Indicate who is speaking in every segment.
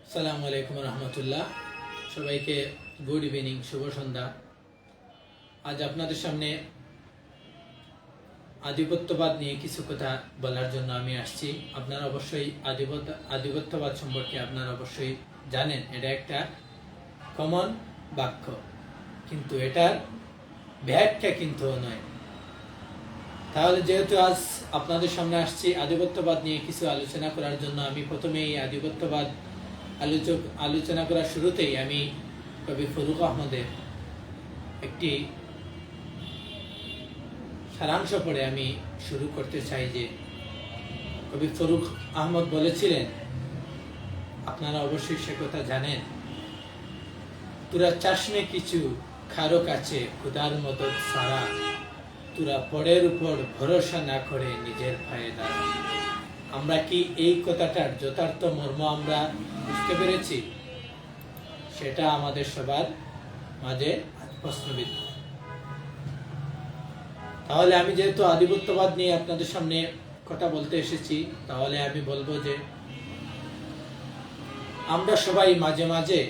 Speaker 1: আসসালামু আলাইকুম রহমতুল্লাহ। সবাইকে গুড ইভিনিং, শুভ সন্ধ্যা। আজ আপনাদের সামনে আধিপত্যবাদ নিয়ে কিছু কথা বলার জন্য আমি আসছি। আপনারা অবশ্যই আধিপত্যবাদ সম্পর্কে আপনারা অবশ্যই জানেন, এটা একটা কমন বাক্য, কিন্তু এটার ব্যাখ্যা কিন্তু নয়। তাহলে যেহেতু আজ আপনাদের সামনে আসছি আধিপত্যবাদ নিয়ে কিছু আলোচনা করার জন্য, আমি প্রথমে এই আধিপত্যবাদ আলোচনা করার শুরুতেই আমি কবি ফারুক আহমদের একটি সারাংশ পড়ে আমি শুরু করতে চাই। যে কবি ফারুক আহমদ বলেছিলেন, আপনারা অবশ্যই সে কথা জানেন, তোরা চাষনে কিছু খারো কাছে খুদার মদত সারা, তোরা পরের উপর ভরসা না করে নিজের পায়ে দাঁড়া। আমরা কি এই কথাটার যথার্থ মর্ম আমরা বুঝতে পেরেছি? সেটা আমাদের সবার মাঝে প্রশ্নবিদ্ধ। তাহলে আমি যেহেতু আধিপত্যবাদ নিয়ে আপনাদের সামনে কথা বলতে এসেছি, তাহলে আমি বলবো যে আমরা সবাই মাঝে মাঝে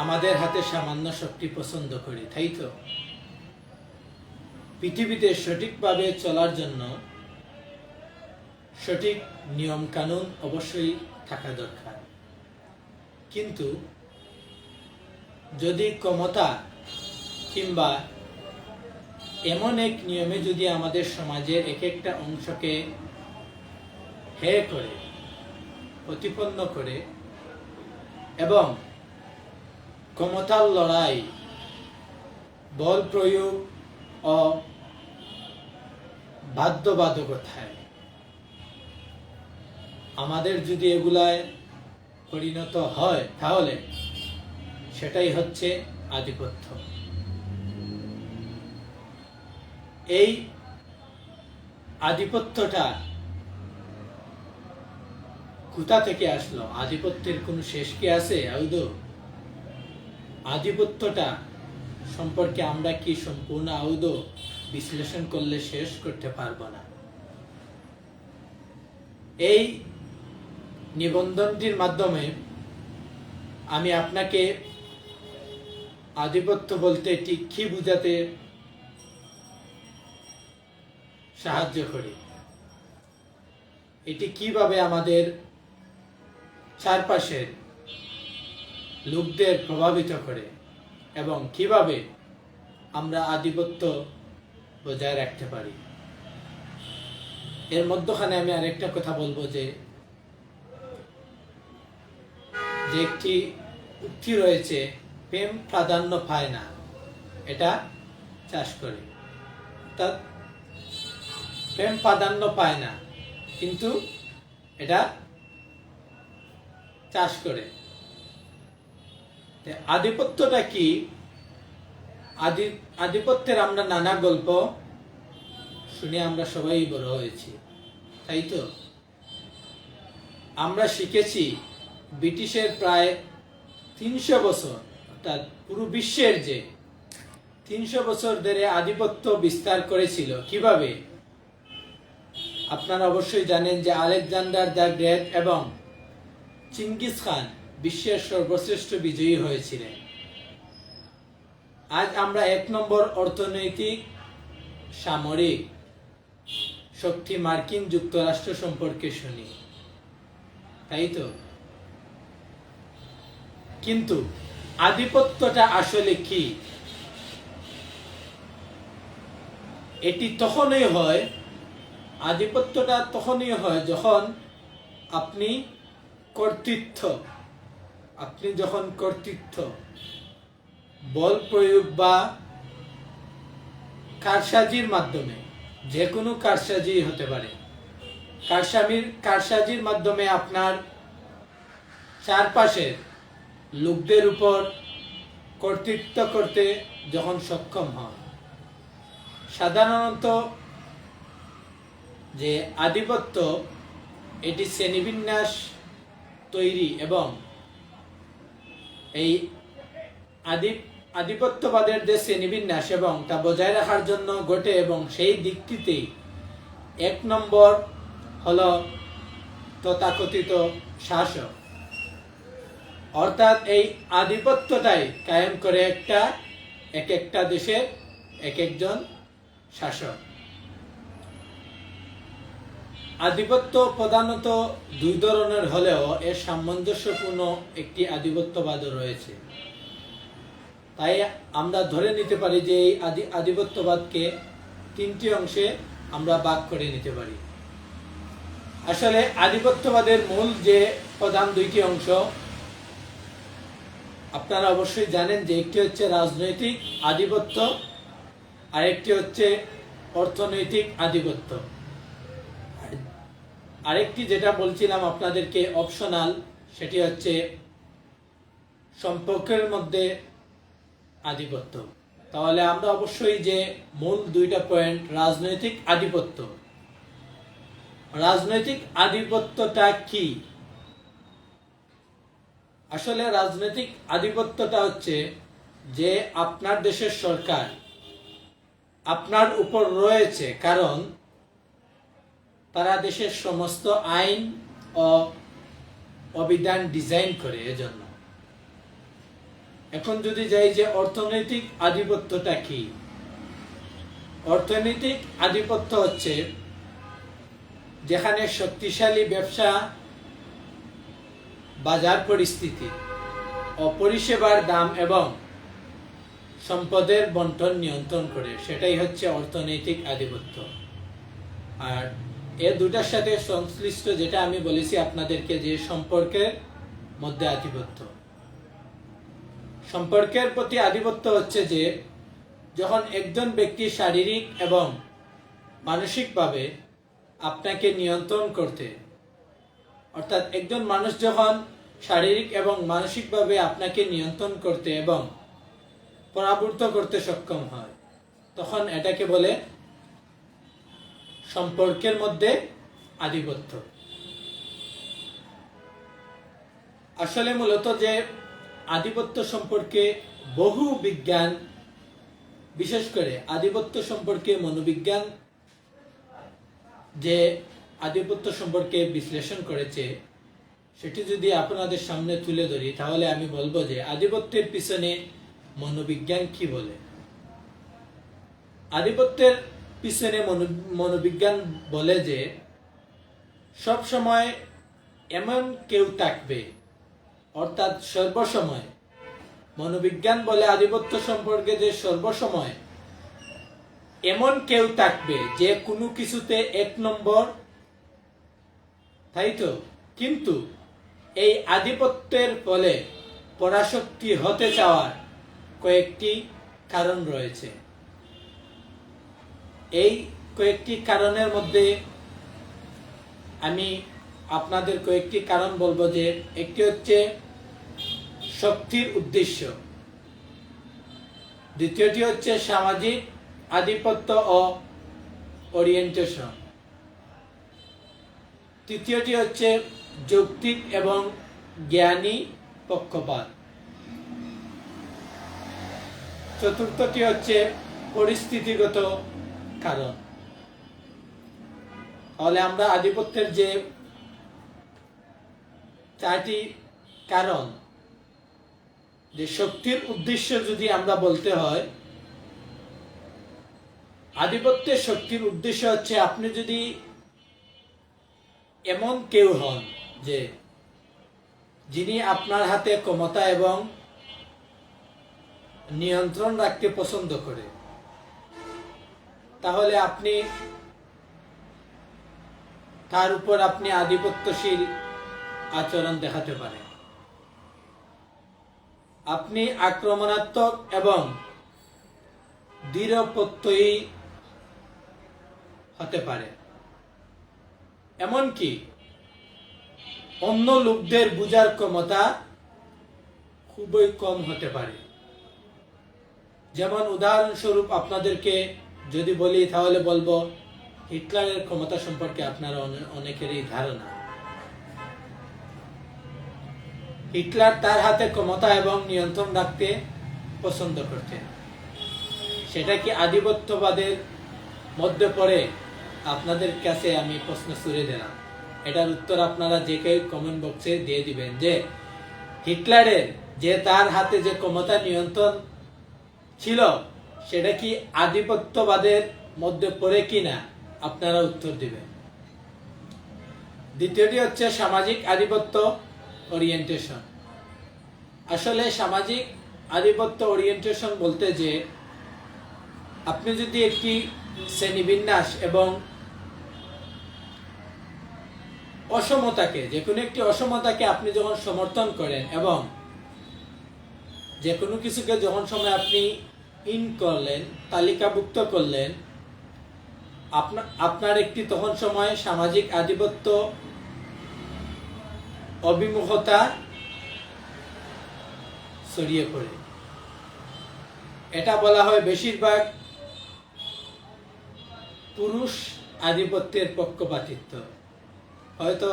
Speaker 1: আমাদের হাতে সামান্য শক্তি পছন্দ করি, তাই তো? পৃথিবীতে সঠিকভাবে চলার জন্য সঠিক নিয়ম কানুন অবশ্যই থাকা দরকার, কিন্তু যদি ক্ষমতা কিংবা এমন এক নিয়মে যদি আমাদের সমাজের এক একটা অংশকে হেয় করে, প্রতিপন্ন করে এবং ক্ষমতার লড়াই, বল প্রয়োগ ও বাধ্যবাধকতায় আমাদের যদি এগুলায় পরিণত হয়, তাহলে সেটাই হচ্ছে আধিপত্য। এই আধিপত্যটা কোথা থেকে আসলো? আধিপত্যের কোনো শেষ কি আছে আদৌ? আধিপত্যটা সম্পর্কে আমরা কি সম্পূর্ণ আদৌ বিশ্লেষণ করলে শেষ করতে পারবো না। এই নিবন্ধনটির মাধ্যমে আমি আপনাকে আধিপত্য বলতে ঠিক কি বুঝাতে সাহায্য করি, এটি কিভাবে আমাদের চারপাশের লোকদের প্রভাবিত করে এবং কিভাবে আমরা আধিপত্য বজায় রাখতে পারি। এর মধ্যখানে আমি আরেকটা কথা বলবো যে একটি উক্তি রয়েছে, প্রেম প্রাধান্য পায় না, এটা চাষ করে। অর্থাৎ প্রেম প্রাধান্য পায় না, কিন্তু এটা চাষ করে। আধিপত্যটা কি? আধিপত্যের আমরা নানা গল্প শুনে আমরা সবাই বড় হয়েছি, তাই তো? আমরা শিখেছি ব্রিটিশের প্রায় 300 বছর, অর্থাৎ পুরো বিশ্বের যে 300 বছর ধরে আধিপত্য বিস্তার করেছিল। কিভাবে? আপনারা অবশ্যই জানেন যে আলেকজান্ডার দ্য গ্রেট এবং চিঙ্গিস খান বিশ্বের সর্বশ্রেষ্ঠ বিজয়ী হয়েছিলেন। আজ আমরা 1 নম্বর অর্থনৈতিক সামরিক শক্তি মার্কিন যুক্তরাষ্ট্র সম্পর্কে শুনি, তাই তো? কিন্তু আধিপত্যটা আসলে কি? এটি তখনই হয়, আধিপত্যটা তখনই হয় যখন আপনি যখন কর্তৃত্ব, বল প্রয়োগ বা কারসাজির মাধ্যমে, যে কোনো কারসাজি হতে পারে, কারসাজির মাধ্যমে আপনার চারপাশের লোকদের উপর কর্তৃত্ব করতে যখন সক্ষম হন। সাধারণত যে আধিপত্য, এটি শ্রেণীবিন্যাস তৈরি এবং এই আধিপত্যবাদের যে শ্রেণীবিন্যাস এবং তা বজায় রাখার জন্য ঘটে, এবং সেই দিকটিতেই 1 নম্বর হলো তথাকথিত শাসক। অর্থাৎ এই আধিপত্যটাই কায়েম করে এক একটা দেশের এক একজন শাসক। আধিপত্য প্রধানত দুই ধরনের হলেও এর সামঞ্জস্যপূর্ণ একটি আধিপত্যবাদও রয়েছে। তাই আমরা ধরে নিতে পারি যে এই আধিপত্যবাদকে তিনটি অংশে আমরা ভাগ করে নিতে পারি। আসলে আধিপত্যবাদের মূল যে প্রধান দুইটি অংশ আপনারা অবশ্যই জানেন যে একটি হচ্ছে রাজনৈতিক আধিপত্য, আরেকটি হচ্ছে অর্থনৈতিক আধিপত্য, আরেকটি যেটা বলছিলাম আপনাদেরকে অপশনাল, সেটি হচ্ছে সম্পর্কের মধ্যে আধিপত্য। তাহলে আমরা অবশ্যই যে মূল দুইটা পয়েন্ট, রাজনৈতিক আধিপত্য, রাজনৈতিক আধিপত্যটা কি? আসলে রাজনৈতিক আধিপত্যটা হচ্ছে যে আপনার দেশের সরকার আপনার উপর রয়েছে, কারণ তারা দেশের সমস্ত আইন ও অভিধান ডিজাইন করে। এজন্য এখন যদি যাই যে অর্থনৈতিক আধিপত্যটা কি, অর্থনৈতিক আধিপত্য হচ্ছে যেখানে শক্তিশালী ব্যবসা, বাজার পরিস্থিতি ও পরিষেবার দাম এবং সম্পদের বন্টন নিয়ন্ত্রণ করে, সেটাই হচ্ছে অর্থনৈতিক আধিপত্য। আর এ দুটার সাথে সংশ্লিষ্ট যেটা আমি বলেছি আপনাদেরকে, যে সম্পর্কের মধ্যে আধিপত্য। সম্পর্কের প্রতি আধিপত্য হচ্ছে যে যখন একজন ব্যক্তি শারীরিক এবং মানসিকভাবে আপনাকে নিয়ন্ত্রণ করতে, অর্থাৎ একজন মানুষ যখন শারীরিক এবং মানসিকভাবে আপনাকে নিয়ন্ত্রণ করতে এবং পরাভূত করতে সক্ষম হয়, তখন এটাকে বলে সম্পর্কের মধ্যে আধিপত্য। আসলে মূলত যে আধিপত্য সম্পর্কে বহু বিজ্ঞান, বিশেষ করে আধিপত্য সম্পর্কে মনোবিজ্ঞান যে আধিপত্য সম্পর্কে বিশ্লেষণ করেছে, সেটি যদি আপনাদের সামনে তুলে ধরি তাহলে আমি বলবো যে আধিপত্যের পিছনে মনোবিজ্ঞান কি বলে। আধিপত্যের পিছনে মনোবিজ্ঞান বলে যে সব সময় এমন কেউ থাকবে, অর্থাৎ সর্বসময়। মনোবিজ্ঞান বলে আধিপত্য সম্পর্কে যে সর্বসময় এমন কেউ থাকবে যে কোনো কিছুতে এক নম্বর, তাই তো? কিন্তু এই আধিপত্যের ফলে পরাশক্তি হতে চাওয়ার কয়েকটি কারণ রয়েছে। এই কয়েকটি কারণের মধ্যে আমি আপনাদের কয়েকটি কারণ বলবো। যে একটি হচ্ছে শক্তির উদ্দেশ্য, দ্বিতীয়টি হচ্ছে সামাজিক আধিপত্য ও ওরিয়েন্টেশন, তৃতীয়টি হচ্ছে যৌক্তিক এবং জ্ঞানী পক্ষপাত, চতুর্থটি হচ্ছে পরিস্থিতিগত কারণ। তাহলে আমরা আধিপত্যের যে চারটি কারণ, যে শক্তির উদ্দেশ্য যদি আমরা বলতে হয়, আধিপত্যের শক্তির উদ্দেশ্য হচ্ছে আপনি যদি এমন কেউ হন যে যিনি আপনার হাতে ক্ষমতা এবং নিয়ন্ত্রণ রাখতে পছন্দ করে, তাহলে আপনি তার উপর আপনি আধিপত্যশীল আচরণ দেখাতে পারেন। আপনি আক্রমণাত্মক এবং দৃঢ়প্রত্যয়ী হতে পারে, এমনকি অন্য লোকদের বুঝার ক্ষমতা খুবই কম হতে পারে। যেমন উদাহরণস্বরূপ আপনাদেরকে যদি বলি তাহলে বলবো হিটলারের ক্ষমতা সম্পর্কে আপনারা অনেকেরই ধারণা। হিটলার তার হাতে ক্ষমতা এবং নিয়ন্ত্রণ রাখতে পছন্দ করতেন। সেটা কি আধিপত্যবাদের মধ্যে পড়ে? আপনাদের কাছে আমি প্রশ্ন ছুড়ে দিলাম, এটার উত্তর আপনারা যে কেউ কমেন্ট বক্সে দিয়ে দিবেন যে হিটলারের যে তার হাতে যে ক্ষমতা নিয়ন্ত্রণ ছিল সেটা কি আধিপত্যবাদের মধ্যে পড়ে কিনা আপনারা উত্তর দিবেন। দ্বিতীয়টি হচ্ছে সামাজিক আধিপত্য ওরিয়েন্টেশন। আসলে সামাজিক আধিপত্য ওরিয়েন্টেশন বলতে যে আপনি যদি একটি শ্রেণীবিন্যাস এবং অসমতাকে, যে কোনো একটি অসমতাকে আপনি যখন সমর্থন করেন এবং যে কোনো কিছুকে যখন সময় আপনি ইন করলেন, তালিকাভুক্ত করলেন, আপনার একটি তখন সময় সামাজিক আধিপত্য অভিমুখতা ছড়িয়ে পড়ে। এটা বলা হয় বেশিরভাগ পুরুষ আধিপত্যের পক্ষপাতিত্ব। হয়তো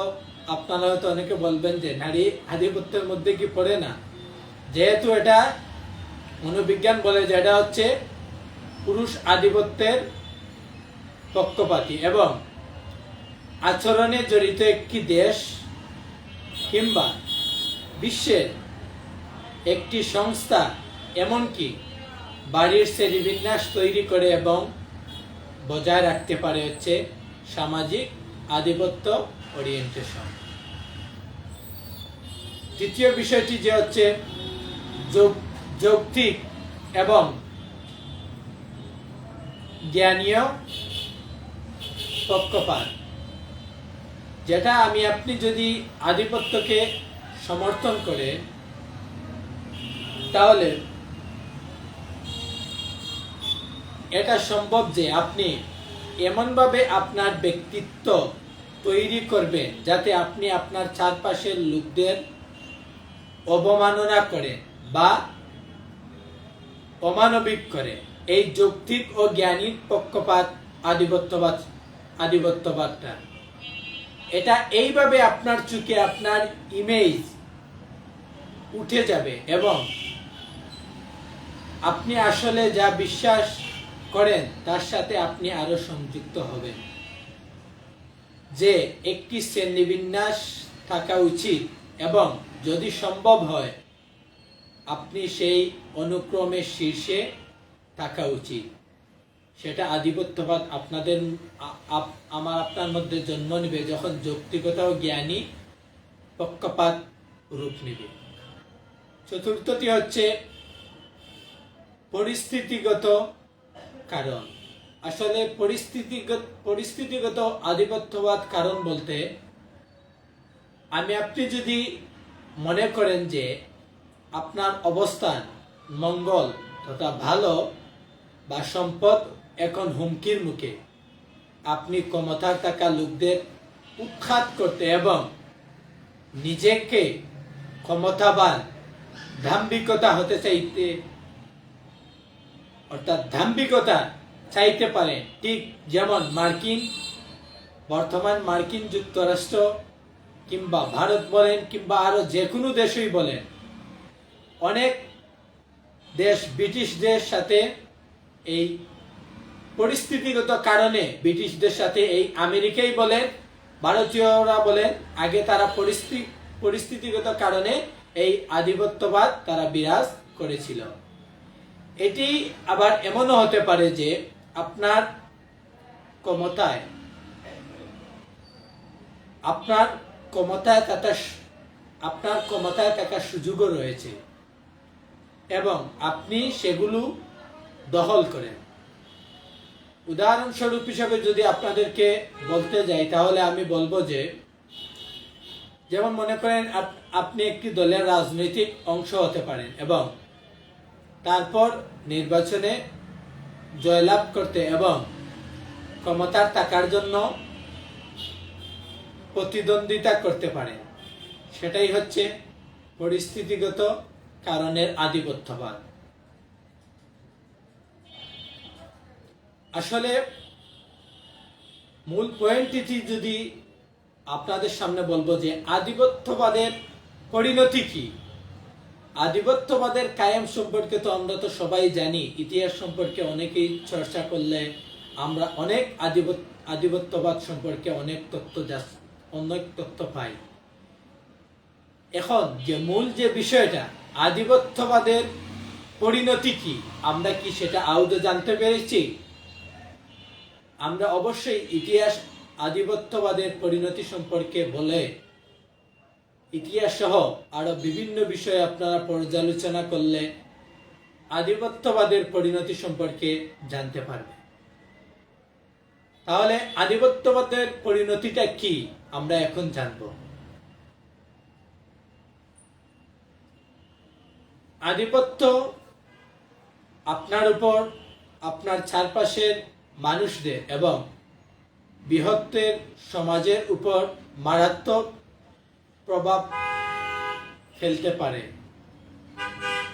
Speaker 1: আপনারা হয়তো অনেকে বলবেন যে নারী আধিপত্যের মধ্যে কি পড়ে না, যেহেতু এটা মনোবিজ্ঞান বলে যে এটা হচ্ছে পুরুষ আধিপত্যের পক্ষপাতী এবং আচরণে জড়িত একটি দেশ কিংবা বিশ্বের একটি সংস্থা এমনকি বাড়ির শ্রেণীবিন্যাস তৈরি করে এবং বজায় রাখতে পারে হচ্ছে সামাজিক আধিপত্য ওরিয়েন্টেশন। তৃতীয় বিষয়টি যে হচ্ছে যৌক্তিক এবং জ্ঞানীয় পক্ষপাত, যেটা আপনি যদি আধিপত্যকে সমর্থন করে তাহলে এটা সম্ভব যে আপনি এমনভাবে আপনার ব্যক্তিত্ব তৈরি করবেন যাতে আপনি আপনার চারপাশের লোকদের অবমাননা করেন বা অমানবিক করে। এই যৌক্তিক ও জ্ঞানী পক্ষপাত আধিপত্যবাদটা এটা এইভাবে আপনার চোখে আপনার ইমেজ উঠে যাবে এবং আপনি আসলে যা বিশ্বাস করেন তার সাথে আপনি আরো সংযুক্ত হবেন। যে একটি শ্রেণীবিন্যাস থাকা উচিত এবং যদি সম্ভব হয় আপনি সেই অনুক্রমের শীর্ষে থাকা উচিত। সেটা আধিপত্যবাদ আপনার মধ্যে জন্ম নেবে যখন যৌক্তিকতা ও জ্ঞানী পক্ষপাত রূপ নেবে। চতুর্থটি হচ্ছে পরিস্থিতিগত কারণ। আসলে পরিস্থিতিগত আধিপত্যবাদ কারণ বলতে আপনি যদি মনে করেন যে আপনার অবস্থান মঙ্গল তথা ভালো বা সম্পদ এখন হুমকির মুখে, আপনি ক্ষমতার থাকা লোকদের উৎখাত করতে এবং নিজেকে ক্ষমতাবান দাম্ভিকতা হতে চাইতে অর্থাৎ দাম্ভিকতা চাইতে পারেন। ঠিক যেমন বর্তমান মার্কিন যুক্তরাষ্ট্র কিংবা ভারত বলেন কিংবা আরো যে কোনো দেশই বলেন, অনেক দেশ ব্রিটিশদের সাথে এই পরিস্থিতিগত কারণে ব্রিটিশদের সাথে এই আমেরিকাই বলেন ভারতীয়রা বলেন আগে তারা পরিস্থিতিগত কারণে এই আধিপত্যবাদ তারা বিরাজ করেছিল। এটি আবার এমনও হতে পারে যে আপনার ক্ষমতায় থাকা সুযোগও রয়েছে এবং আপনি সেগুলো দখল করেন। উদাহরণস্বরূপ হিসাবে যদি আপনাদেরকে বলতে যাই তাহলে আমি বলবো যে যেমন মনে করেন আপনি একটি দলের রাজনৈতিক অংশ হতে পারেন এবং তারপর নির্বাচনে জয়লাভ করতে এবং ক্ষমতার থাকার জন্য প্রতিদ্বন্দ্বিতা করতে পারেন। সেটাই হচ্ছে পরিস্থিতিগত কারণের আধিপত্যবাদ। আসলে মূল পয়েন্টটি যদি আপনাদের সামনে বলবো যে আধিপত্যবাদের পরিণতি কি। আধিপত্যবাদের কায়েম সম্পর্কে তো আমরা তো সবাই জানি, ইতিহাস সম্পর্কে অনেকেই চর্চা করলে আমরা অনেক আধিপত্যবাদ সম্পর্কে অনেক তথ্য পাই। এখন যে মূল যে বিষয়টা আধিপত্যবাদের পরিণতি কি, আমরা কি সেটা আদৌ জানতে পেরেছি? আমরা অবশ্যই ইতিহাস আধিপত্যবাদের পরিণতি সম্পর্কে বলে ইতিহাস সহ আরো বিভিন্ন বিষয়ে আপনারা পর্যালোচনা করলে আধিপত্যবাদের পরিণতি সম্পর্কে জানতে পারবে। তাহলে আধিপত্যবাদের পরিণতিটা কি আমরা এখন জানব। আধিপত্য আপনার উপর, আপনার চারপাশের মানুষদের এবং বৃহত্তর সমাজের উপর মারাত্মক প্রভাব ফেলতে পারে।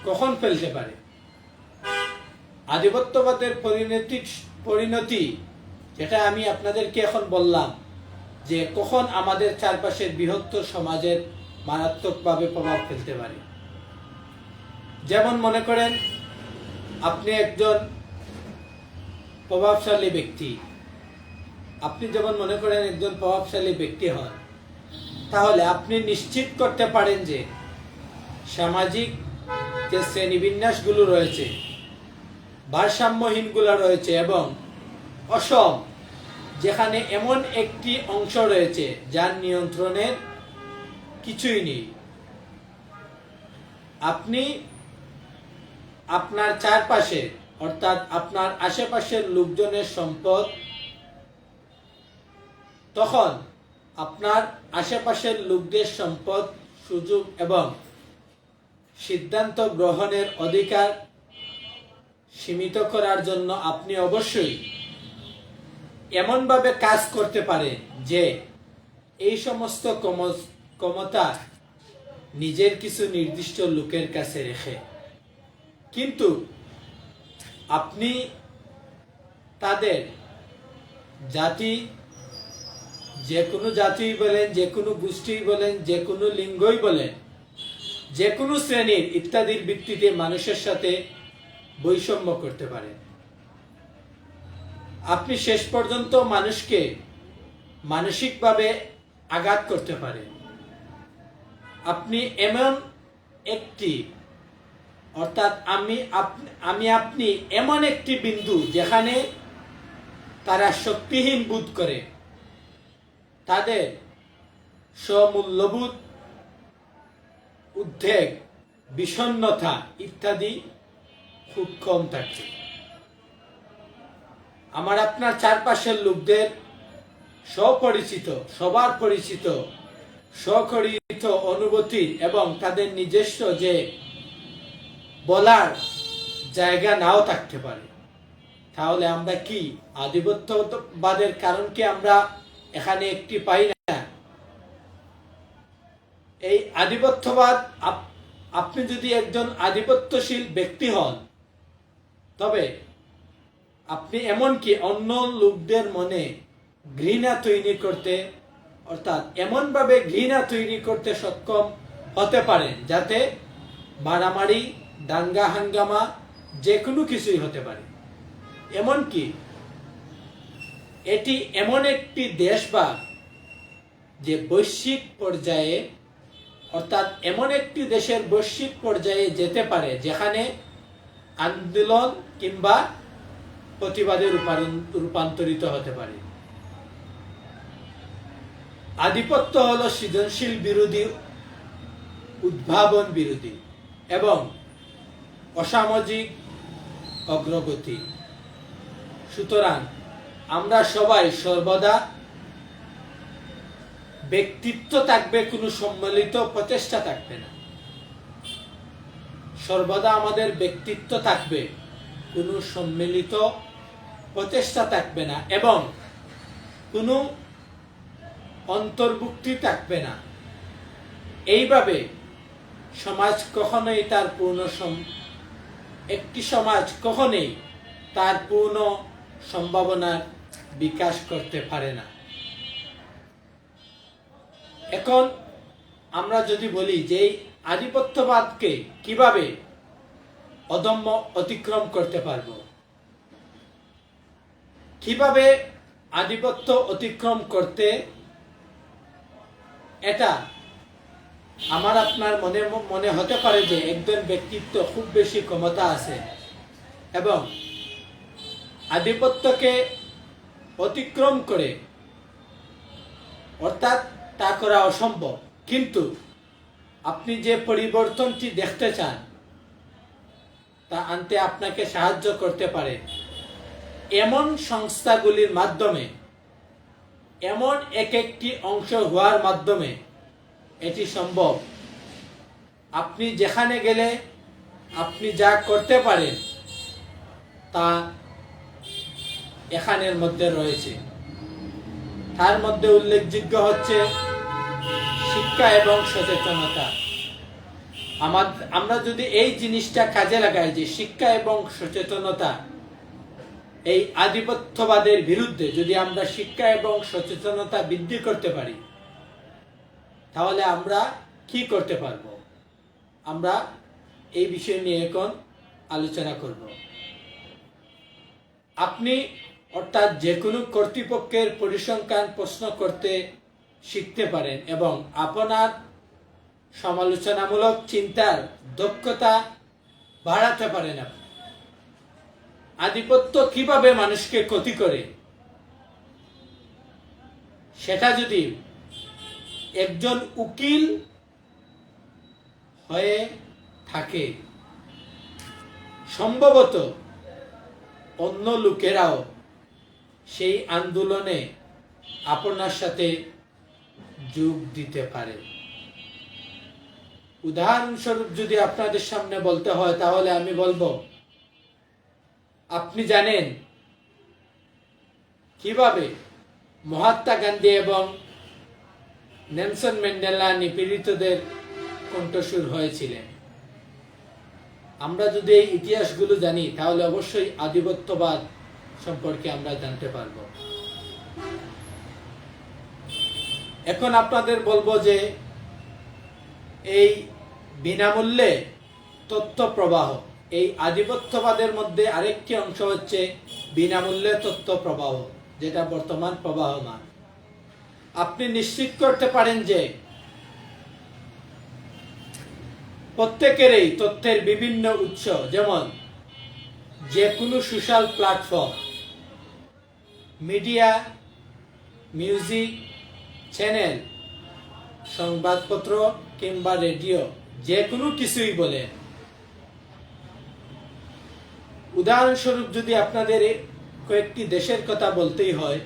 Speaker 1: কখন ফেলতে পারে? আধিপত্যবাদের পরিণতি যেটা আমি আপনাদেরকে এখন বললাম, যে কখন আমাদের চারপাশের বৃহত্তর সমাজের মারাত্মকভাবে প্রভাব ফেলতে পারে। যেমন মনে করেন আপনি একজন প্রভাবশালী ব্যক্তি, আপনি যেমন মনে করেন একজন প্রভাবশালী ব্যক্তি হন, তাহলে আপনি নিশ্চিত করতে পারেন যে সামাজিক যে শ্রেণীবিন্যাসগুলো রয়েছে, ভারসাম্যহীনগুলো রয়েছে এবং অসম, যেখানে এমন একটি অংশ রয়েছে যার নিয়ন্ত্রণের কিছুই নেই, আপনি আপনার চারপাশে অর্থাৎ আপনার আশেপাশের লোকজনের সম্পদ, তখন আপনার আশেপাশের লোকদের সম্পদ, সুযোগ এবং সিদ্ধান্ত গ্রহণের অধিকার সীমিত করার জন্য আপনি অবশ্যই এমনভাবে কাজ করতে পারেন যে এই সমস্ত ক্ষমতা নিজের কিছু নির্দিষ্ট লোকের কাছে রেখে, কিন্তু আপনি তাদের জাতি, যে কোনো জাতি বলেন, যে কোনো গোষ্ঠী বলেন, যে কোনো লিঙ্গই বলেন, যে কোনো শ্রেণীর ইত্যাদির ভিত্তিতে মানুষের সাথে বৈষম্য করতে পারেন। আপনি শেষ পর্যন্ত মানুষকে মানসিকভাবে আঘাত করতে পারেন। আপনি এমন একটি অর্থাৎ আপনি এমন একটি বিন্দু যেখানে তারা শক্তিহীন বোধ করে, তাদের স্বমূল্যবোধ, উদ্বেগ, বিষণ্ণতা ইত্যাদি খুব কম থাকে। আমার আপনার চারপাশের লোকদের স্বপরিচিত, সবার পরিচিত, স্বকরিত অনুভূতি এবং তাদের নিজস্ব যে বলার জায়গা নাও থাকতে পারে, তাহলে আমরা কি আধিপত্যবাদের কারণ কি আমরা এখানে একটি পাই না? এই আধিপত্যবাদ, আপনি যদি একজন আধিপত্যশীল ব্যক্তি হন, তবে আপনি এমনকি অন্য লোকদের মনে ঘৃণা তৈরি করতে, অর্থাৎ এমনভাবে ঘৃণা তৈরি করতে সক্ষম হতে পারেন যাতে মারামারি, দাঙ্গা হাঙ্গামা যে কোনো কিছুই হতে পারে। এমনকি এটি এমন একটি দেশ বা যে বৈশ্বিক পর্যায়ে, অর্থাৎ এমন একটি দেশের বৈশ্বিক পর্যায়ে যেতে পারে যেখানে আন্দোলন কিংবা প্রতিবাদে রূপান্তরিত হতে পারে। আধিপত্য হলো সৃজনশীল বিরোধী, উদ্ভাবন বিরোধী এবং অসামাজিক অগ্রগতি। সুতরাং আমরা সবাই সর্বদা ব্যক্তিত্ব থাকবে, কোনো সম্মিলিত প্রচেষ্টা থাকবে না। সর্বদা আমাদের ব্যক্তিত্ব থাকবে, কোনো সম্মিলিত প্রচেষ্টা থাকবে না এবং কোনো অন্তর্ভুক্তি থাকবে না। এইভাবে সমাজ কখনোই তার একটি সমাজ কখনোই তার পূর্ণ সম্ভাবনার বিকাশ করতে পারে না। এখন আমরা যদি বলি যে এই আধিপত্যবাদকে কিভাবে অদম্য অতিক্রম করতে পারব, কিভাবে আধিপত্য অতিক্রম করতে, এটা আমার আপনার মনে মনে হতে পারে যে একজন ব্যক্তিত্ব খুব বেশি ক্ষমতা আছে এবং আধিপত্যকে অতিক্রম করে, অর্থাৎ তা করা অসম্ভব, কিন্তু আপনি যে পরিবর্তনটি দেখতে চান তা আনতে আপনাকে সাহায্য করতে পারে এমন সংস্থাগুলির মাধ্যমে, এমন এক একটি অংশ হওয়ার মাধ্যমে এটি সম্ভব। আপনি যেখানে গেলে আপনি যা করতে পারেন তা এখানের মধ্যে রয়েছে। তার মধ্যে উল্লেখযোগ্য হচ্ছে শিক্ষা এবং সচেতনতা। আমরা যদি এই জিনিসটা কাজে লাগাই যে শিক্ষা এবং সচেতনতা, এই আধিপত্যবাদের বিরুদ্ধে যদি আমরা শিক্ষা এবং সচেতনতা বৃদ্ধি করতে পারি, তাহলে আমরা কি করতে পারবো? আমরা এই বিষয় নিয়ে এখন আলোচনা করব। আপনি অর্থাৎ যে কোনো কর্তৃপক্ষের পরিসংখ্যান প্রশ্ন করতে শিখতে পারেন এবং আপনার সমালোচনামূলক চিন্তার দক্ষতা বাড়াতে পারেন। আপনি আধিপত্য কিভাবে মানুষকে ক্ষতি করে সেটা যদি একজন উকিল হয়ে থাকে, সম্ভবত অন্য লোকেরাও সেই আন্দোলনে আপনার সাথে যোগ দিতে পারে। উদাহরণস্বরূপ যদি আপনাদের সামনে বলতে হয়, তাহলে আমি বলবো, আপনি জানেন কিভাবে মহাত্মা গান্ধী এবং নেলসন ম্যান্ডেলা নিপীড়িতদের কণ্ঠস্বর হয়েছিলেন। আমরা যদি এই ইতিহাসগুলো জানি, তাহলে অবশ্যই আধিপত্যবাদ সম্পর্কে আমরা জানতে পারব। এখন আপনাদের বলবো যে এই বিনামূল্যে তথ্য প্রবাহ, এই আধিপত্যবাদের মধ্যে আরেকটি অংশ হচ্ছে বিনামূল্যে তথ্য প্রবাহ, যেটা বর্তমান প্রবাহমান। আপনি নিশ্চিত করতে পারেন যে প্রত্যেকেরই তথ্যের বিভিন্ন উৎস, যেমন যে কোনো social platform, media, music channel, সংবাদপত্র কিংবা রেডিও, যে কোনো কিছুই বলে। উদাহরণস্বরূপ যদি আপনাদের কয়েকটি দেশের কথা বলতেই হয়,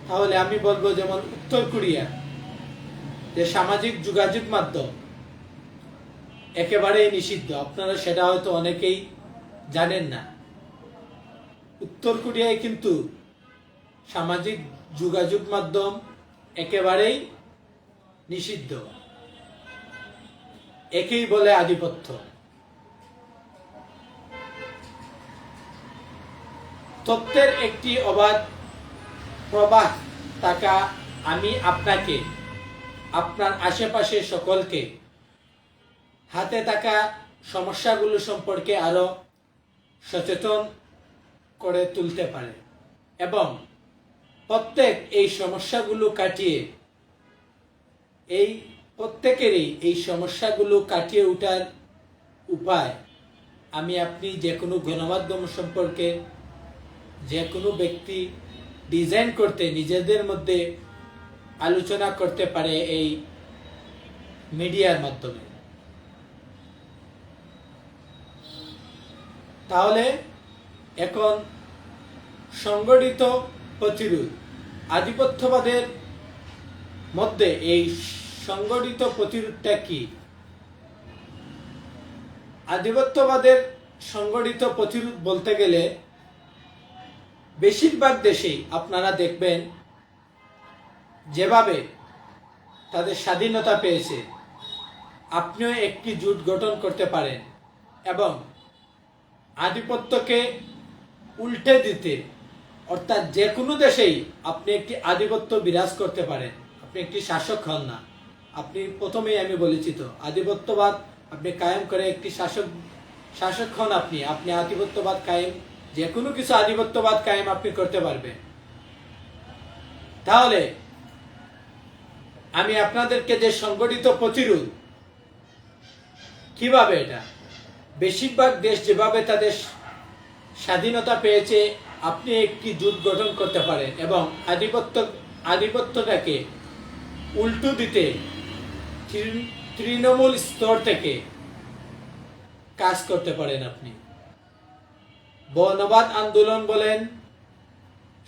Speaker 1: তাহলে আমি বলবো যেমন উত্তর কোরিয়া, যে সামাজিক যোগাযোগ মাধ্যম একেবারেই নিষিদ্ধ। আপনারা সেটা হয়তো অনেকেই জানেন না। উত্তর কোরিয়ায় কিন্তু সামাজিক যোগাযোগ মাধ্যম একেবারেই নিষিদ্ধ। একেই বলে আধিপত্য। তথ্যের একটি অবাধ প্রবাহ থাকা আমি আপনাকে, আপনার আশেপাশে সকলকে হাতে থাকা সমস্যাগুলো সম্পর্কে আরো সচেতন করে তুলতে পারে এবং প্রত্যেক এই সমস্যাগুলো কাটিয়ে, এই প্রত্যেকেরই এই সমস্যাগুলো কাটিয়ে ওঠার উপায় আমি আপনি যে কোনো গণমাধ্যম সম্পর্কে যে কোনো ব্যক্তি ডিজাইন করতে, নিজেদের মধ্যে আলোচনা করতে পারে এই মিডিয়ার মাধ্যমে। তাহলে এখন সংগঠিত প্রতিরোধ, আধিপত্যবাদের মধ্যে এই সংগঠিত প্রতিরোধটা কি? আধিপত্যবাদের সংগঠিত প্রতিরোধ বলতে গেলে বেশিরভাগ দেশেই আপনারা দেখবেন যেভাবে তাদের স্বাধীনতা পেয়েছে, আপনিও একটি জোট গঠন করতে পারেন এবং আধিপত্যকে উল্টে দিতে, অর্থাৎ যে কোনো দেশেই আপনি একটি আধিপত্য বিরাজ করতে পারেন। আপনি একটি শাসক হন না, আপনি প্রথমেই আমি বলেছি তো, আধিপত্যবাদ আপনি কায়েম করে একটি শাসক হন। আপনি আধিপত্যবাদ কায়েম, যে কোনো কিছু আধিপত্যবাদ কায়েম আপনি করতে পারবেন। তাহলে আমি আপনাদেরকে যে সংগঠিত প্রতিরোধ, কিভাবে এটা? বেশিরভাগ দেশ যেভাবে তাদের স্বাধীনতা পেয়েছে, আপনি একটি জোট গঠন করতে পারেন এবং আধিপত্যটাকে উল্টো দিতে তৃণমূল স্তর থেকে কাজ করতে পারেন। আপনি বর্ণবাদ আন্দোলন বলেন,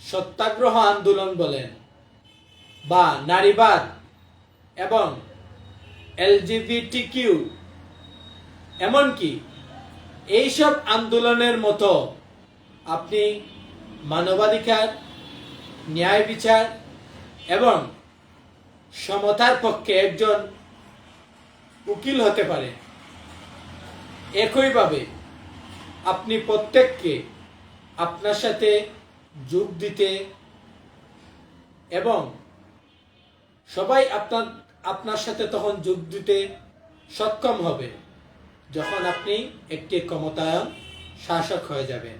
Speaker 1: সত্যাগ্রহ আন্দোলন বলেন, বা নারীবাদ এবং LGBTQ, এমনকি এইসব আন্দোলনের মতো আপনি মানবাধিকার, ন্যায় বিচার এবং সমতার পক্ষে একজন উকিল হতে পারে। একইভাবে আপনি প্রত্যেককে আপনার সাথে যোগ দিতে এবং সবাই আপনার সাথে তখন যোগ দিতে সক্ষম হবে যখন আপনি একটি ক্ষমতায়ন শাসক হয়ে যাবেন।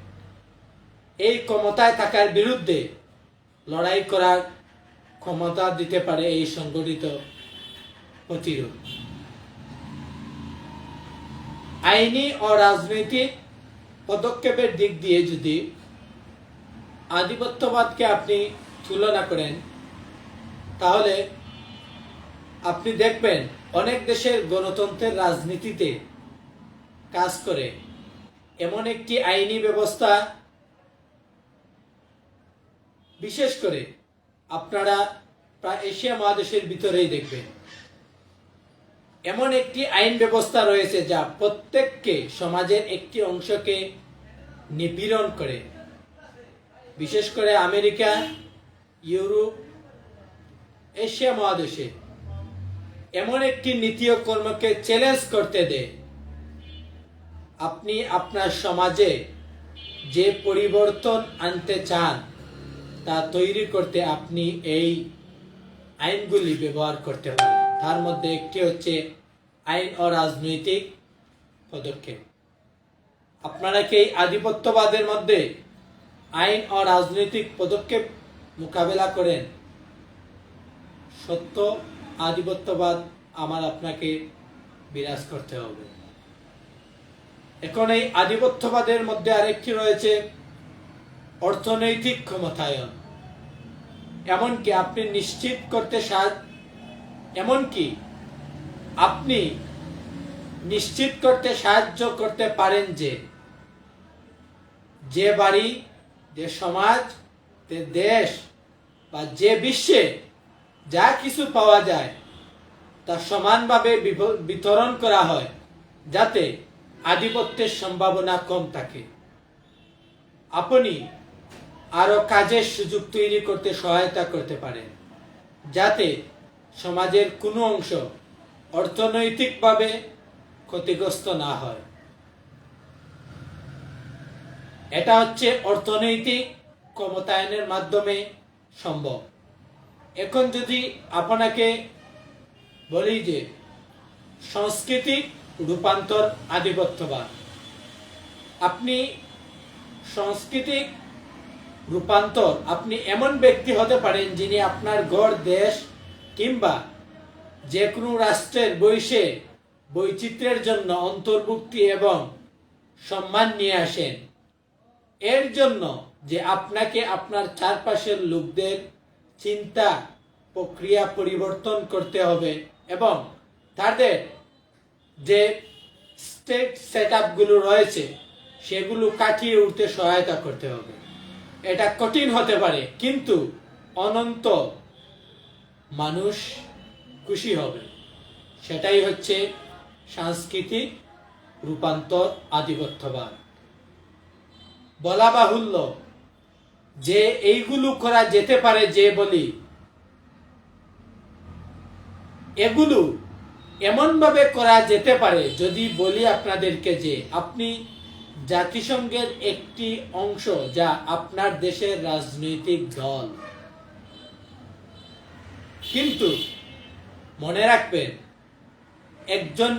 Speaker 1: এই ক্ষমতায় থাকার বিরুদ্ধে লড়াই করার ক্ষমতা দিতে পারে এই সংগঠিত প্রতিরোধ। আইনি ও রাজনৈতিক পদক্ষেপের দিক দিয়ে যদি আধিপত্যবাদকে আপনি তুলনা করেন, তাহলে আপনি দেখবেন অনেক দেশের গণতন্ত্রের রাজনীতিতে কাজ করে এমন একটি আইনি ব্যবস্থা, বিশেষ করে আপনারা প্রায় এশিয়া মহাদেশের ভিতরেই দেখবেন এমন একটি আইন ব্যবস্থা রয়েছে যা প্রত্যেককে, সমাজের একটি অংশকে নিপীড়ন করে। বিশেষ করে আমেরিকা, ইউরোপ, এশিয়া মহাদেশে এমন একটি নীতি ও কর্মকে চ্যালেঞ্জ করতে দেয়। আপনি আপনার সমাজে যে পরিবর্তন আনতে চান তা তৈরি করতে আপনি এই আইনগুলি ব্যবহার করতে পারেন। তার মধ্যে একটি হচ্ছে আইন ও রাজনৈতিক পদক্ষেপ। আপনারা কি এই আধিপত্যবাদের মধ্যে আইন ও রাজনৈতিক পদক্ষেপ মোকাবেলা করেন? সত্য আধিপত্যবাদ আমার আপনাকে বিরাজ করতে হবে। এখন এই আধিপত্যবাদের মধ্যে আরেকটি রয়েছে অর্থনৈতিক ক্ষমতায়ন। এমনকি আপনি নিশ্চিত করতে সাহায্য করতে পারেন যে বাড়ি, যে সমাজ, যে দেশ বা যে বিশ্বে যা কিছু পাওয়া যায় তা সমানভাবে বিতরণ করা হয়, যাতে আধিপত্যের সম্ভাবনা কম থাকে। আপনি আরো কাজের সুযোগ তৈরি করতে সহায়তা করতে পারেন, যাতে সমাজের কোনো অংশ অর্থনৈতিকভাবে ক্ষতিগ্রস্ত না হয়। এটা হচ্ছে অর্থনৈতিক ক্ষমতায়নের মাধ্যমে সম্ভব। এখন যদি আপনাকে বলি যে সাংস্কৃতিক রূপান্তর আধিপত্যবাদ, আপনি সাংস্কৃতিক রূপান্তর, আপনি এমন ব্যক্তি হতে পারেন যিনি আপনার গড় দেশ কিংবা যে কোনো রাষ্ট্রের বৈচিত্র্যের জন্য অন্তর্ভুক্তি এবং সম্মান নিয়ে আসেন। এর জন্য যে আপনাকে আপনার চারপাশের লোকদের চিন্তা প্রক্রিয়া পরিবর্তন করতে হবে এবং তাদের যে স্টেট সেটআপগুলো রয়েছে সেগুলো কাটিয়ে উঠতে সহায়তা করতে হবে। এটা কঠিন হতে পারে, কিন্তু অনন্ত মানুষ খুশি হবে। সেটাই হচ্ছে সাংস্কৃতিক রূপান্তর আধিপত্যবাদ। বলা বাহুল্য যে এইগুলো করা যেতে পারে, যে বলি এগুলো এমনভাবে করা যেতে পারে, যদি বলি আপনাদেরকে যে আপনি জাতিসংঘের একটি অংশ, যা আপনার দেশের রাজনৈতিক দল। কিন্তু মনে রাখবেন, একজন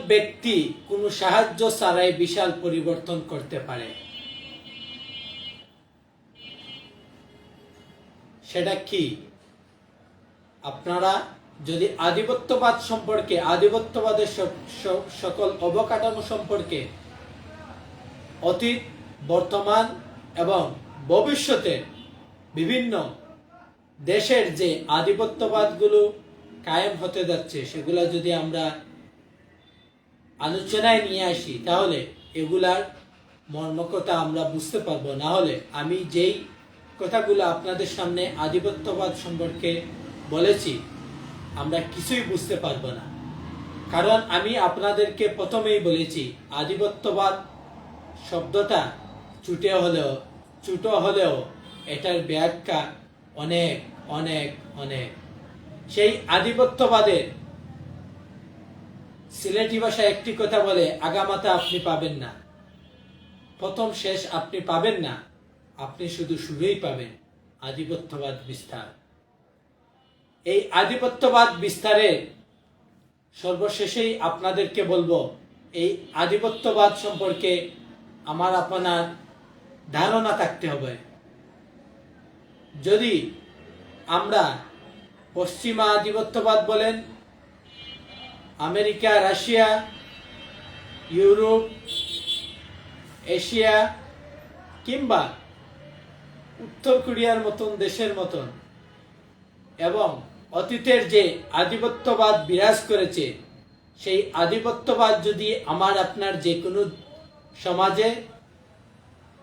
Speaker 1: ব্যক্তি কোনো সাহায্য ছাড়াই বিশাল পরিবর্তন করতে পারে। সেটা কি? আপনারা যদি আধিপত্যবাদ সম্পর্কে, আধিপত্যবাদের সকল অবকাঠামো সম্পর্কে অতীত, বর্তমান এবং ভবিষ্যতে বিভিন্ন দেশের যে আধিপত্যবাদগুলো কায়েম হতে যাচ্ছে সেগুলা যদি আমরা আলোচনায় নিয়ে আসি তাহলে এগুলার মর্মকতা আমরা বুঝতে পারবো। না হলে আমি যেই কথাগুলো আপনাদের সামনে আধিপত্যবাদ সম্পর্কে বলেছি আমরা কিছুই বুঝতে পারবো না। কারণ আমি আপনাদেরকে প্রথমেই বলেছি আধিপত্যবাদ শব্দটা ছোট হলেও এটার ব্যাখ্যা অনেক অনেক অনেক। সেই আধিপত্যবাদের সিলেটি ভাষায় একটি কথা বলে, আগামাতা আপনি পাবেন না, প্রথম শেষ আপনি পাবেন না, আপনি শুধু শুরুই পাবেন আধিপত্যবাদ বিস্তার। এই আধিপত্যবাদ বিস্তারে সর্বশেষেই আপনাদেরকে বলবো, এই আধিপত্যবাদ সম্পর্কে আমার আপনার ধারণা থাকতে হবে। যদি আমরা পশ্চিমা আধিপত্যবাদ বলেন, আমেরিকা, রাশিয়া, ইউরোপ, এশিয়া কিংবা উত্তর কোরিয়ার মতন দেশের মতন, এবং অতীতের যে আধিপত্যবাদ বিরাজ করেছে সেই আধিপত্যবাদ যদি আমার আপনার যে কোনো সমাজে,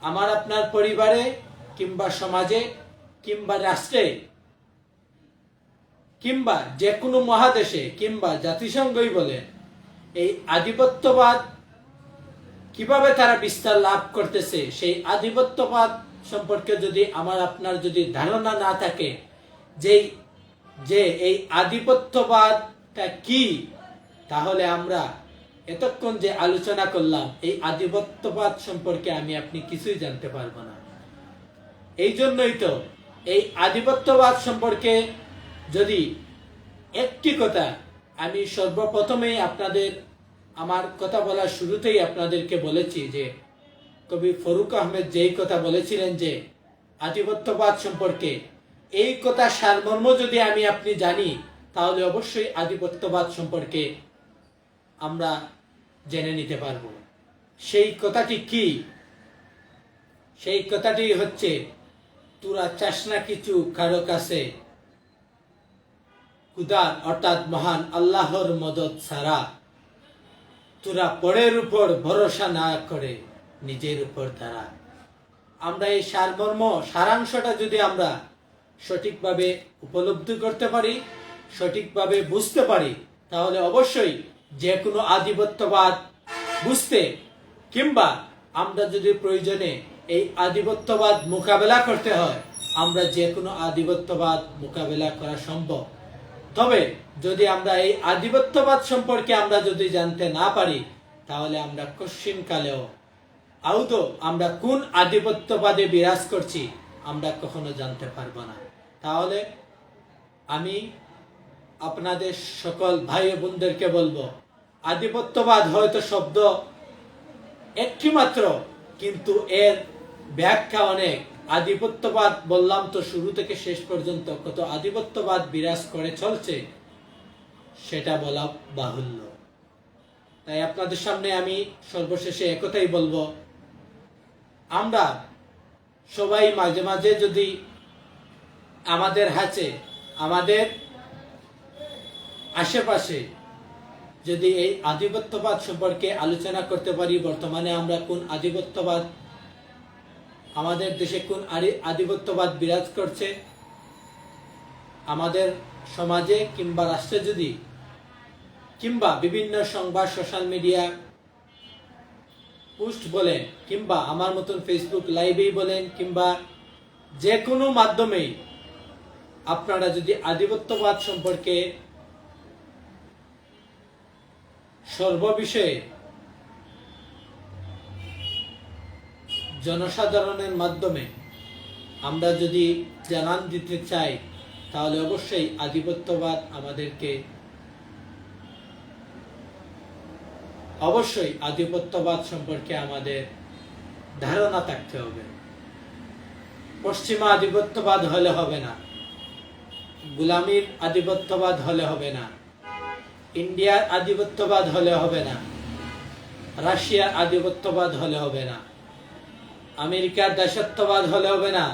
Speaker 1: আমার আপনার পরিবারে কিংবা সমাজে কিংবা রাষ্ট্রে কিংবা যে কোনো মহাদেশে কিংবা জাতিসংঘই বলে, এই আধিপত্যবাদ কিভাবে তারা বিস্তার লাভ করতেছে সেই আধিপত্যবাদ সম্পর্কে যদি আমার আপনার যদি ধারণা না থাকে যে এই আধিপত্যবাদটা কি, তাহলে আমরা এতক্ষণ যে আলোচনা করলাম এই আধিপত্যবাদ সম্পর্কে আমি আপনি কিছুই জানতে পারবো না। এই জন্যই তো এই আধিপত্যবাদ সম্পর্কে যদি একটি কথা আমি সর্বপ্রথমেই আপনাদের, আমার কথা বলার শুরুতেই আপনাদেরকে বলেছি যে কবি ফরুক আহমেদ যেই কথা বলেছিলেন যে আধিপত্যবাদ সম্পর্কে, এই কথা সারমর্ম যদি আমি আপনি জানি তাহলে অবশ্যই আধিপত্যবাদ সম্পর্কে আমরা জেনে নিতে পারব। সেই কথাটি কি? সেই কথাটি হচ্ছে, তোরা চাস না কিছু কারো কাছে খুদার অর্থাৎ মহান আল্লাহর মদত ছাড়া, তোরা পরের উপর ভরসা না করে নিজের উপর দাঁড়া। আমরা এই সারমর্ম, সারাংশটা যদি আমরা সঠিকভাবে উপলব্ধি করতে পারি, সঠিকভাবে বুঝতে পারি, তাহলে অবশ্যই যে কোনো আধিপত্যবাদ বুঝতে কিংবা আমরা যদি প্রয়োজনে এই আধিপত্যবাদ মোকাবেলা করতে হয়, আমরা যে কোনো আধিপত্যবাদ মোকাবেলা করা সম্ভব। তবে যদি আমরা এই আধিপত্যবাদ সম্পর্কে আমরা যদি জানতে না পারি, তাহলে আমরা কশ্চিনকালেও আদৌ আমরা কোন আধিপত্যবাদে বিরাজ করছি আমরা কখনো জানতে পারবো না। তাহলে আমি আপনাদের সকল ভাই বোনদেরকে বলবো, আধিপত্যবাদ হয়তো শব্দ একটি মাত্র, কিন্তু এর ব্যাখ্যা অনেক। আধিপত্যবাদ বললাম তো শুরু থেকে শেষ পর্যন্ত কত আধিপত্যবাদ বিরাজ করে চলছে সেটা বলা বাহুল্য। তাই আপনাদের সামনে আমি সর্বশেষে একথাই বলবো, আমরা সবাই মাঝে মাঝে যদি আমাদের হাতে, আমাদের আশেপাশে যদি এই আধিপত্যবাদ সম্পর্কে আলোচনা করতে পারি, বর্তমানে আমরা কোন আধিপত্যবাদ, আমাদের দেশে কোন আধিপত্যবাদ বিরাজ করছে, আমাদের সমাজে কিংবা রাষ্ট্রে যদি, কিংবা বিভিন্ন সংবাদ, সোশ্যাল মিডিয়া পোস্ট বলেন, কিংবা আমার মতন ফেসবুক লাইভেই বলেন, কিংবা যে কোনো মাধ্যমেই আপনারা যদি আধিপত্যবাদ সম্পর্কে সর্ববিষয়ে জনসাধারণের মাধ্যমে আমরা যদি জানান দিতে চাই, তাহলে অবশ্যই আধিপত্যবাদ আমাদেরকে, অবশ্যই আধিপত্যবাদ সম্পর্কে আমাদের ধারণা থাকতে হবে। পশ্চিমা আধিপত্যবাদ হলে হবে না, গোলামীর আধিপত্যবাদ হলে হবে না, ইন্ডিয়ার আধিপত্যবাদ হলে হবে না, রাশিয়ার আধিপত্যবাদ হলে হবে না, আমেরিকার দাসত্ববাদ হলে হবে না,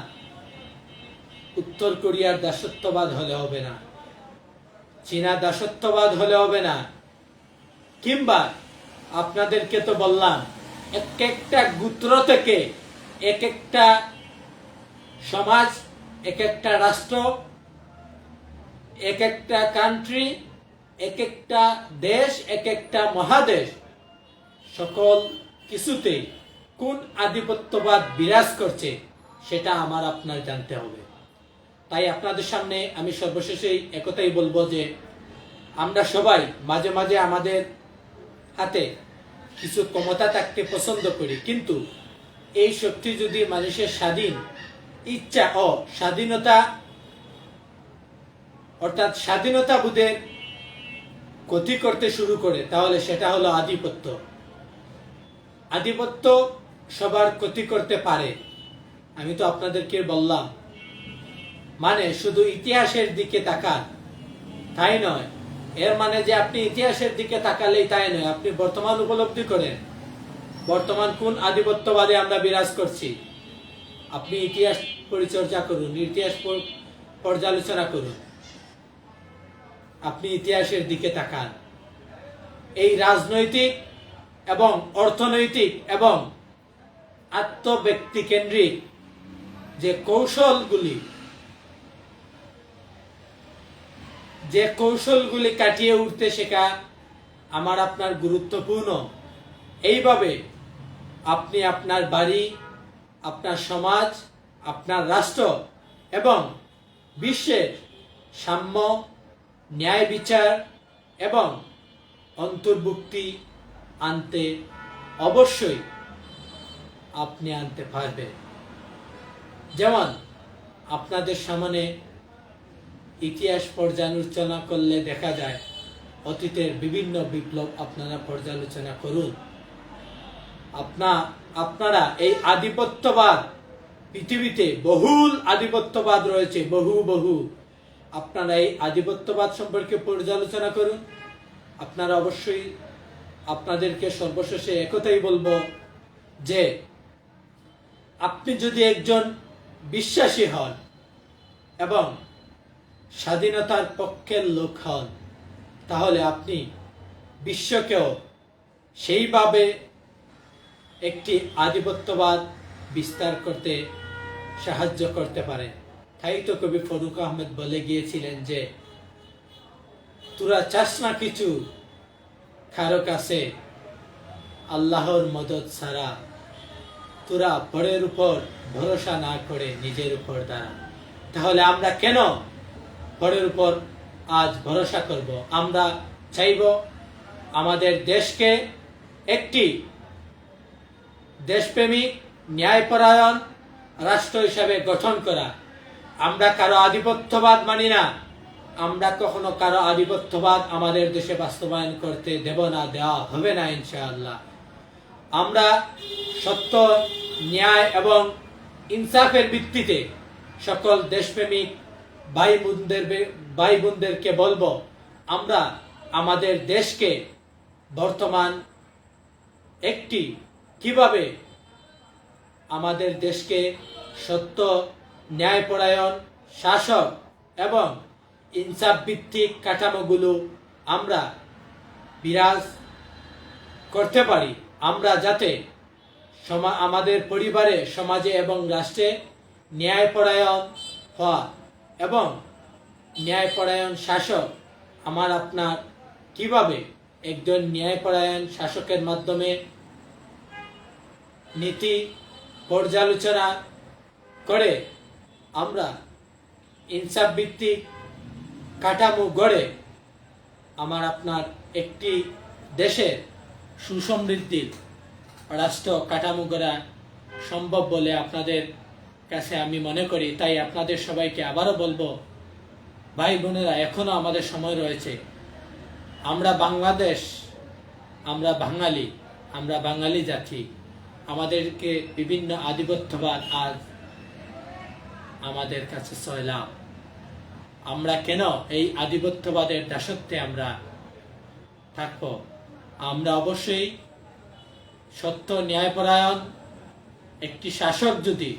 Speaker 1: উত্তর কোরিয়ার দাসত্ববাদ হলে হবে না, চীনা দাসত্ববাদ হলে হবে না, কিংবা আপনাদেরকে তো বললাম এক একটা গোত্র থেকে এক একটা সমাজ, এক একটা রাষ্ট্র, এক একটা কান্ট্রি, এক একটা দেশ, এক একটা মহাদেশ, সকল কিছুতে কোন আধিপত্যবাদ বিরাজ করছে সেটা আমার আপনার জানতে হবে। তাই আপনাদের সামনে আমি সর্বশেষে একথাই বলবো যে আমরা সবাই মাঝে মাঝে আমাদের হাতে কিছু ক্ষমতা থাকতে পছন্দ করি, কিন্তু এই শক্তি যদি মানুষের স্বাধীন ইচ্ছা ও স্বাধীনতা অর্থাৎ স্বাধীনতা বোধের ক্ষতি করতে শুরু করে, তাহলে সেটা হলো আধিপত্য। আধিপত্য সবার ক্ষতি করতে পারে। আমি তো আপনাদেরকে বললাম, মানে শুধু ইতিহাসের দিকে তাকান তাই নয়, এর মানে যে আপনি ইতিহাসের দিকে তাকালেই তাই নয়, আপনি বর্তমান উপলব্ধি করেন বর্তমান কোন আধিপত্যবাদে আমরা বিরাজ করছি। আপনি ইতিহাস পরিচর্যা করুন, ইতিহাস পর্যালোচনা করুন, আপনি ইতিহাসের দিকে তাকান। এই রাজনৈতিক এবং অর্থনৈতিক এবং আত্মব্যক্তি কেন্দ্রিক যে কৌশলগুলি কাটিয়ে উঠতে শেখা আমার আপনার গুরুত্বপূর্ণ। এইভাবে আপনি আপনার বাড়ি, আপনার সমাজ, আপনার রাষ্ট্র এবং বিশ্বের সাম্য, ন্যায় বিচার এবং অন্তর্ভুক্তি আনতে অবশ্যই আপনি আনতে পারবেন। যেমন আপনাদের সামনে ইতিহাস পর্যালোচনা করলে দেখা যায় অতীতের বিভিন্ন বিপ্লব আপনারা পর্যালোচনা করুন। আপনারা এই আধিপত্যবাদ, পৃথিবীতে বহুল আধিপত্যবাদ রয়েছে, বহু আপনারা এই আধিপত্যবাদ সম্পর্কে পর্যালোচনা করুন। আপনারা অবশ্যই, আপনাদেরকে সর্বশেষে একথাই বলবো যে আপনি যদি একজন বিশ্বাসী হন এবং স্বাধীনতার পক্ষের লোক হন, তাহলে আপনি বিশ্বকেও সেইভাবে একটি আধিপত্যবাদ বিস্তার করতে সাহায্য করতে পারেন। তাই তো কবি ফরুক আহমেদ বলে গিয়েছিলেন যে তোরা চাস না কিছু কারো কাছে আল্লাহর মদত ছাড়া, তোরা পরের উপর ভরসা না করে নিজের উপর দাঁড়া। তাহলে আমরা কেন পরের উপর আজ ভরসা করব? আমরা চাইব আমাদের দেশকে একটি দেশপ্রেমিক, ন্যায়পরায়ণ রাষ্ট্র হিসাবে গঠন করা। আমরা কারো আধিপত্যবাদ মানি না, আমরা কখনো কারো আধিপত্যবাদ আমাদের দেশে বাস্তবায়ন করতে দেব না, দেওয়া হবে না ইনশাআল্লাহ। আমরা সত্য, ন্যায় এবং ইনসাফের ভিত্তিতে সকল দেশপ্রেমিক ভাই বোনদেরকে বলবো, আমরা আমাদের দেশকে বর্তমান একটি কিভাবে আমাদের দেশকে সত্য, ন্যায়পরায়ণ শাসক এবং ইনসাফ ভিত্তিক কাঠামোগুলো আমরা বিরাজ করতে পারি। আমরা যাতে আমাদের পরিবারে, সমাজে এবং রাষ্ট্রে ন্যায়পরায়ণ হওয়া এবং ন্যায়পরায়ণ শাসক, আমার আপনার কিভাবে একজন ন্যায়পরায়ণ শাসকের মাধ্যমে নীতি পর্যালোচনা করে আমরা ইনসাফ ভিত্তিক কাঠামো গড়ে আমার আপনার একটি দেশের সুসমৃদ্ধির রাষ্ট্র কাঠামো গড়া সম্ভব বলে আপনাদের কাছে আমি মনে করি। তাই আপনাদের সবাইকে আবারও বলবো, ভাই বোনেরা, এখনো আমাদের সময় রয়েছে। আমরা বাংলাদেশ, আমরা বাঙালি জাতি, আমাদেরকে বিভিন্ন আধিপত্যবাদ আজ আমাদের কাছে সয়লাভ। আমরা কেন এই আধিপত্যবাদের দাসত্বে আমরা থাকব? আমরা অবশ্যই সত্য ন্যায়পরায়ণ একটি শাসক যদি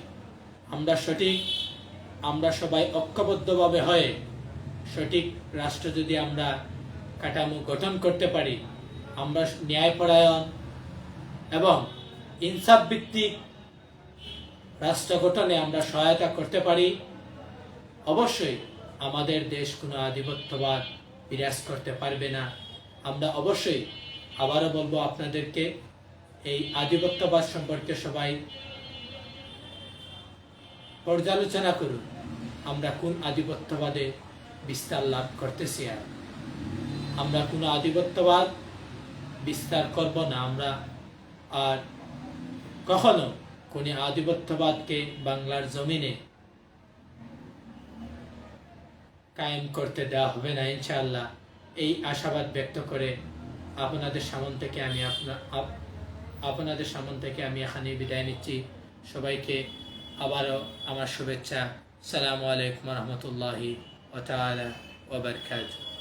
Speaker 1: আমরা সবাই ঐক্যবদ্ধভাবে হয়ে সঠিক রাষ্ট্র যদি আমরা কাঠামো গঠন করতে পারি, আমরা ন্যায়পরায়ণ এবং ইনসাফ ভিত্তিক রাষ্ট্র গঠনে আমরা সহায়তা করতে পারি, অবশ্যই আমাদের দেশ কোনো আধিপত্যবাদ বিরাজ করতে পারবে না। আমরা অবশ্যই আবারও বলবো আপনাদেরকে, এই আধিপত্যবাদ সম্পর্কে সবাই পর্যালোচনা করুন, আমরা কোন আধিপত্যবাদে বিস্তার লাভ করতেছি। আর আমরা কোনো আধিপত্যবাদ বিস্তার করব না। আমরা আর কখনো কোনো আধিপত্যবাদকে বাংলার জমিনে কায়েম করতে দেওয়া হবে না ইনশাআল্লাহ। এই আশাবাদ ব্যক্ত করে আপনাদের সামনে থেকে আমি এখানে বিদায় নিচ্ছি। সবাইকে আবারও আমার শুভেচ্ছা। আসসালামু আলাইকুম ওয়া রাহমাতুল্লাহি ওয়া তাআলা ওয়া বারাকাতুহু।